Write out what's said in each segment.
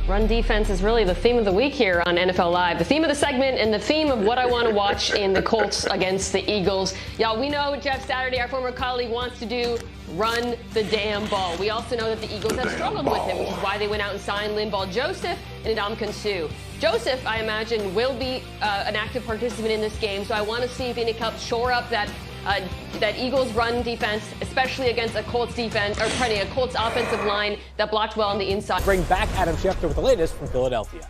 Run defense is really the theme of the week here on NFL Live. The theme of the segment and the theme of what I want to watch in the Colts against the Eagles. Y'all, we know Jeff Saturday, our former colleague, wants to do run the damn ball. We also know that the Eagles have struggled with him, which is why they went out and signed Joseph and Ndamukong Suh. Joseph, I imagine, will be an active participant in this game, so I want to see if he can help shore up that Eagles run defense, especially against a Colts defense, or a Colts offensive line that blocked well on the inside. Bring back Adam Schefter with the latest from Philadelphia.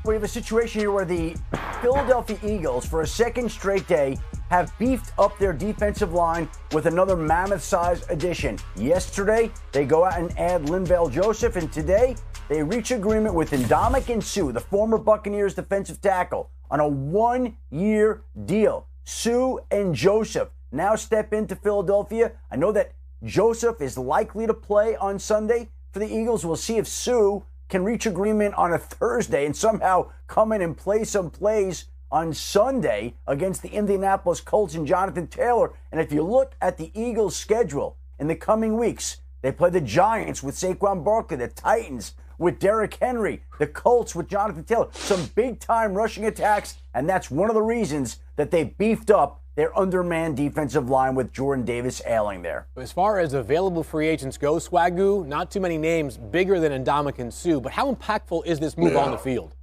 We have a situation here where the Philadelphia Eagles, for a second straight day, have beefed up their defensive line with another mammoth-sized addition. Yesterday, they go out and add Joseph, and today, they reach agreement with Ndamukong Suh, the former Buccaneers defensive tackle, on a one-year deal. Suh and Joseph now step into Philadelphia. I know that Joseph is likely to play on Sunday for the Eagles. We'll see if Suh can reach agreement on a Thursday and somehow come in and play some plays on Sunday against the Indianapolis Colts and Jonathan Taylor. And if you look at the Eagles' schedule in the coming weeks, they play the Giants with Saquon Barkley, the Titans with Derrick Henry, the Colts with Jonathan Taylor. Some big-time rushing attacks, and that's one of the reasons that they beefed up their undermanned defensive line with Jordan Davis ailing there. As far as available free agents go, Swagu, not too many names bigger than Ndamukong Suh, but how impactful is this move on the field?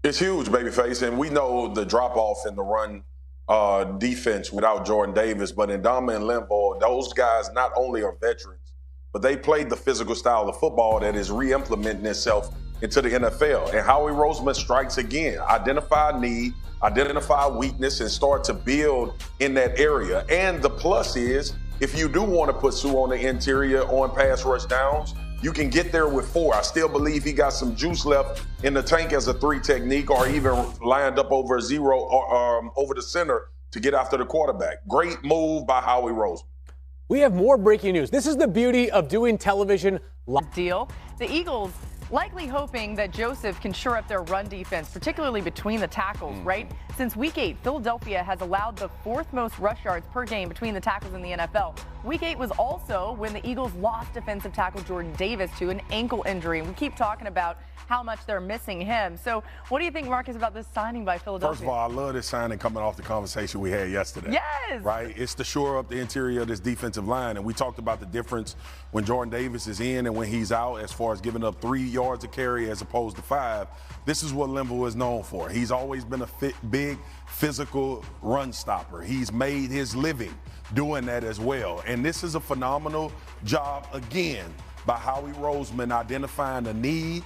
It's huge, babyface, and we know the drop-off in the run defense without Jordan Davis, but Ndamukong and Linval, those guys not only are veterans, but they played the physical style of football that is re-implementing itself into the NFL. And Howie Roseman strikes again, identify need, identify weakness, and start to build in that area. And the plus is, if you do want to put Suh on the interior on pass rush downs, you can get there with 4. I still believe he got some juice left in the tank as a 3 technique, or even lined up over a 0 or over the center to get after the quarterback. Great move by Howie Roseman. We have more breaking news. This is the beauty of doing television live. Deal. The Eagles likely hoping that Joseph can shore up their run defense, particularly between the tackles, right? Since Week 8, Philadelphia has allowed the 4th most rush yards per game between the tackles in the NFL. Week 8 was also when the Eagles lost defensive tackle Jordan Davis to an ankle injury. And we keep talking about how much they're missing him. So what do you think, Marcus, about this signing by Philadelphia? First of all, I love this signing coming off the conversation we had yesterday. Yes! Right? It's to shore up the interior of this defensive line. And we talked about the difference when Jordan Davis is in and when he's out as far as giving up 3 yards a carry as opposed to 5. This is what Linval is known for. He's always been a big physical run stopper. He's made his living doing that as well. And this is a phenomenal job, again, by Howie Roseman identifying the need,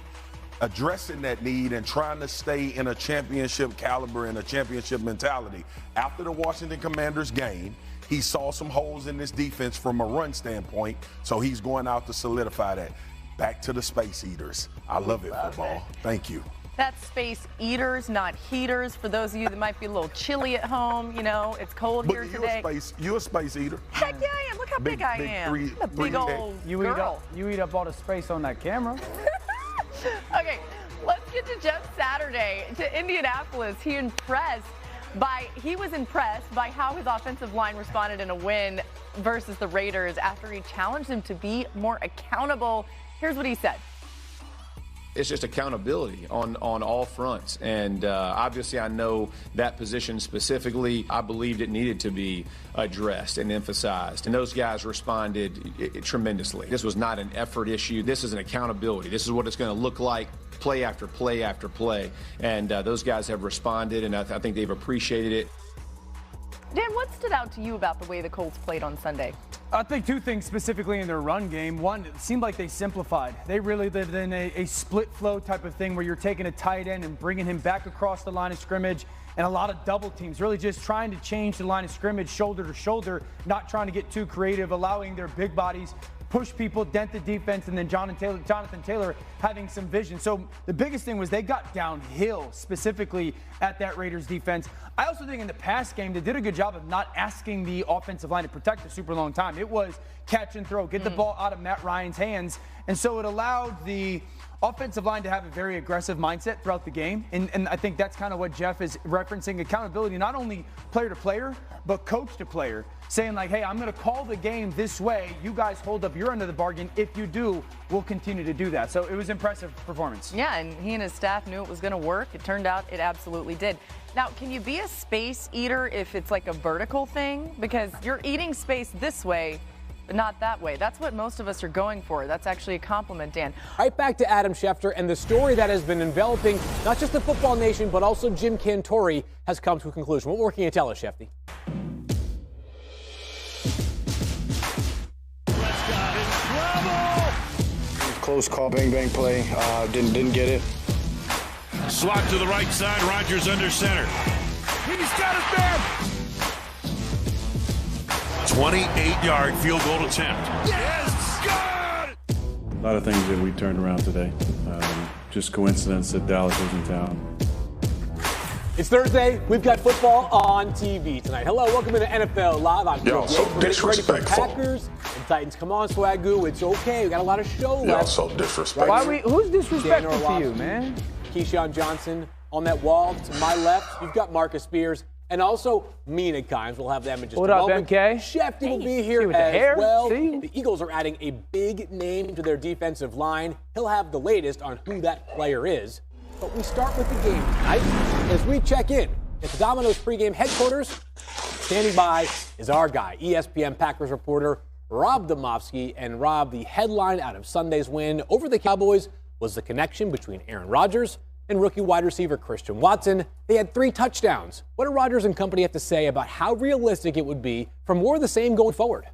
addressing that need, and trying to stay in a championship caliber and a championship mentality. After the Washington Commanders game, he saw some holes in this defense from a run standpoint, so he's going out to solidify that. Back to the Space Eaters. I love it, football. Thank you. That's Space Eaters, not heaters. For those of you that might be a little chilly at home, you know, it's cold here today. You're a Space Eater. Heck yeah, I am. Look how big I am. I'm a big old girl. You eat up all the space on that camera. Okay, let's get to Jeff Saturday to Indianapolis. He was impressed by how his offensive line responded in a win versus the Raiders after he challenged them to be more accountable. Here's what he said. It's just accountability on all fronts. And obviously I know that position specifically, I believed it needed to be addressed and emphasized. And those guys responded tremendously. This was not an effort issue. This is an accountability. This is what it's going to look like play after play after play. And those guys have responded, and I think they've appreciated it. Dan, what stood out to you about the way the Colts played on Sunday? I think 2 things specifically in their run game. One, it seemed like they simplified. They really lived in a split flow type of thing where you're taking a tight end and bringing him back across the line of scrimmage, and a lot of double teams, really just trying to change the line of scrimmage shoulder to shoulder, not trying to get too creative, allowing their big bodies push people, dent the defense, and then Jonathan Taylor having some vision. So the biggest thing was they got downhill specifically at that Raiders defense. I also think in the pass game, they did a good job of not asking the offensive line to protect a super long time. It was catch and throw, get the ball out of Matt Ryan's hands, And so it allowed the offensive line to have a very aggressive mindset throughout the game. And I think that's kind of what Jeff is referencing, accountability, not only player to player, but coach to player, saying like, hey, I'm going to call the game this way. You guys hold up your end of the bargain. If you do, we'll continue to do that. So it was impressive performance. Yeah, and he and his staff knew it was going to work. It turned out it absolutely did. Now, can you be a space eater if it's like a vertical thing? Because you're eating space this way, but not that way. That's what most of us are going for. That's actually a compliment, Dan. Right back to Adam Schefter and the story that has been enveloping not just the football nation, but also Jim Cantore has come to a conclusion. What more can you tell us, Shefty? Close call, bang, bang play. Didn't get it. Slot to the right side. Rodgers under center. He's got it there. 28-yard field goal attempt. Yes! Good! A lot of things that we turned around today. Just coincidence that Dallas was in town. It's Thursday. We've got football on TV tonight. Hello, welcome to NFL Live. I'm Y'all so disrespectful. Packers and Titans. Come on, Swagu. It's okay. We got a lot of show left. Y'all so disrespectful. Who's disrespectful to you, man? Keyshawn Johnson on that wall to my left. You've got Marcus Spears. And also Mina Kimes. We'll have them in just a moment. What up, MK? Shefty will be here as well. The Eagles are adding a big name to their defensive line. He'll have the latest on who that player is. But we start with the game tonight as we check in at the Domino's pregame headquarters. Standing by is our guy, ESPN Packers reporter Rob Demovsky. And Rob, the headline out of Sunday's win over the Cowboys was the connection between Aaron Rodgers and rookie wide receiver Christian Watson. They had 3 touchdowns. What do Rodgers and company have to say about how realistic it would be for more of the same going forward?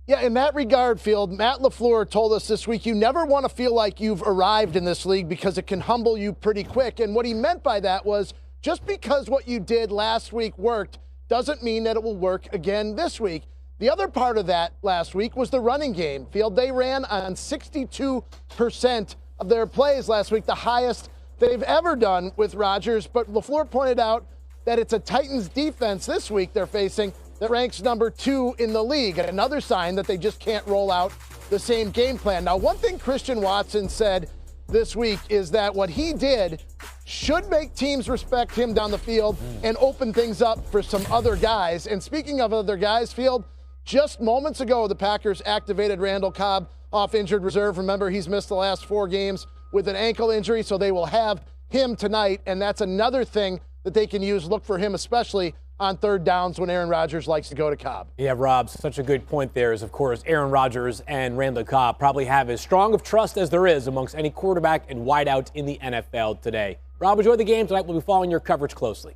Yeah, in that regard, Field, Matt LaFleur told us this week, you never want to feel like you've arrived in this league because it can humble you pretty quick. And what he meant by that was just because what you did last week worked doesn't mean that it will work again this week. The other part of that last week was the running game. Field, they ran on 62% of their plays last week, the highest they've ever done with Rodgers. But LaFleur pointed out that it's a Titans defense this week they're facing that ranks number 2 in the league. And another sign that they just can't roll out the same game plan. Now, one thing Christian Watson said this week is that what he did should make teams respect him down the field and open things up for some other guys. And speaking of other guys, Field, just moments ago, the Packers activated Randall Cobb off injured reserve. Remember, he's missed the last 4 games with an ankle injury, so they will have him tonight. And that's another thing that they can use. Look for him, especially on third downs when Aaron Rodgers likes to go to Cobb. Yeah, Rob, such a good point there is, of course, Aaron Rodgers and Randall Cobb probably have as strong of trust as there is amongst any quarterback and wideout in the NFL today. Rob, enjoy the game tonight. We'll be following your coverage closely.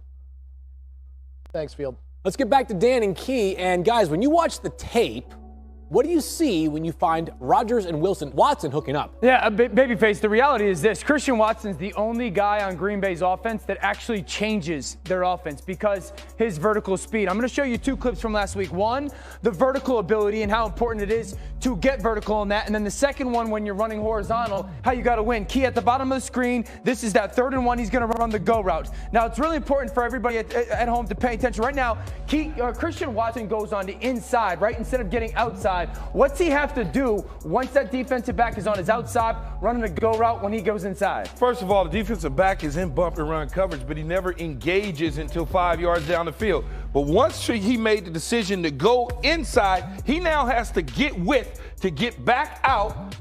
Thanks, Field. Let's get back to Dan and Key. And, guys, when you watch the tape, what do you see when you find Rodgers and Watson hooking up? Yeah, babyface, the reality is this. Christian Watson's the only guy on Green Bay's offense that actually changes their offense because his vertical speed. I'm going to show you 2 clips from last week. One, the vertical ability and how important it is to get vertical on that. And then the second one, when you're running horizontal, how you got to win. Key at the bottom of the screen. This is that 3rd and 1. He's going to run the go route. Now, it's really important for everybody at home to pay attention. Right now, Christian Watson goes on the inside, right, instead of getting outside. What's he have to do once that defensive back is on his outside, running a go route when he goes inside? First of all, the defensive back is in bump and run coverage, but he never engages until 5 yards down the field. But once he made the decision to go inside, he now has to get width to get back out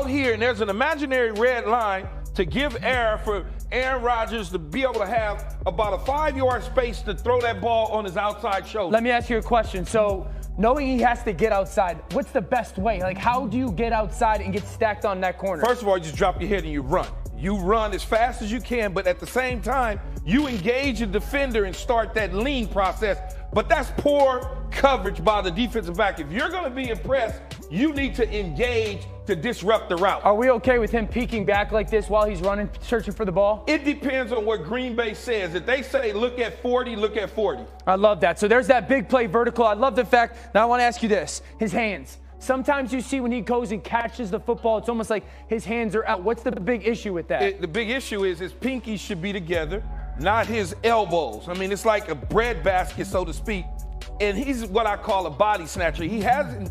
here, and there's an imaginary red line to give air for Aaron Rodgers to be able to have about a 5-yard space to throw that ball on his outside shoulder. Let me ask you a question. So, knowing he has to get outside, what's the best way? Like, how do you get outside and get stacked on that corner? First of all, you just drop your head and you run. You run as fast as you can, but at the same time, you engage a defender and start that lean process. But that's poor coverage by the defensive back. If you're going to be impressed, you need to engage to disrupt the route. Are we okay with him peeking back like this while he's running, searching for the ball? It depends on what Green Bay says. If they say look at 40, look at 40. I love that. So there's that big play vertical. I love the fact. Now I want to ask you this. His hands. Sometimes you see when he goes and catches the football, it's almost like his hands are out. What's the big issue with that? The big issue is his pinkies should be together, not his elbows. I mean, it's like a bread basket, so to speak. and he's what I call a body snatcher. He hasn't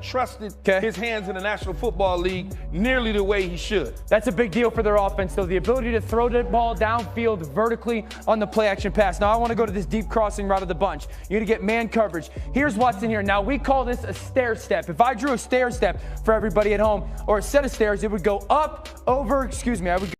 trusted his hands in the National Football League nearly the way he should. That's a big deal for their offense, though, the ability to throw the ball downfield vertically on the play action pass. Now I want to go to this deep crossing route of the bunch. You're going to get man coverage. Here's what's in here. Now we call this a stair step. If I drew a stair step for everybody at home, or a set of stairs, it would go up, over, I would